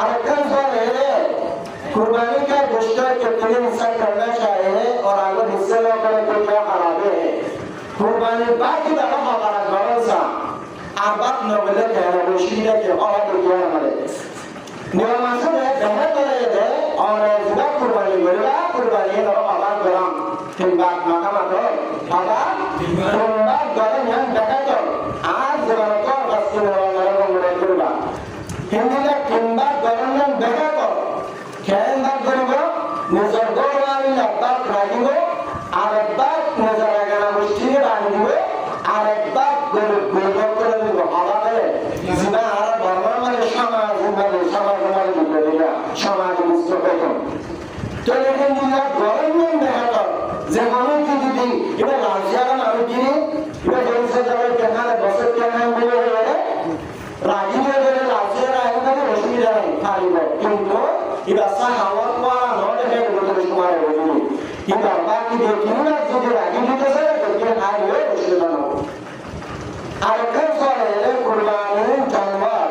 अरकन वाले कुर्बानी का गोश्त कितने हिस्सा करना चाहिए और अगर हिस्से न करे तो क्या खराबे है कुर्बानी बाकी दाना हमारा गौरव सा आबाद न बोले कहना मुश्किल है कि और तो क्या हमारे निवामासन है जहाँ तो रहे थे और जुड़ा कुर्बानी नो आबाद गरम किंबात माका मातो आबाद किंबात गरम yang dekat तो आज जमाना तो बस्ती में वाला मुझे कुर्बा हिंदी का किंबात गरम yang dekat तो किंबात गरम नजर गोरानी अब्बाक राजिगो अब्बाक नजर आगना मुश्किल राजिगो अब्बाक गुरुगुरु गुरुगुरु आबाद है जिना आरा बर्मा में समाज मुझे समाज मुस्तफे तो लेकिन ये गवर्नमेंट है যে কোনো কি যদি এটা রাজিয়ারা নামে দিনে এটা বলছে যাবে কেনালে বসে কেনা বলে বলে রাজি হয়ে গেলে রাজিয়ারা এখানে অসুবিধা নেই খালি কিন্তু এটা সাহাওয়াত পাওয়া নয় এটা বলে সময় বলি কিন্তু বাকি দেখিও না যদি রাজি হতে চায় তো খাই হয়ে অসুবিধা না আর কেন করে কুরবানি জানওয়ার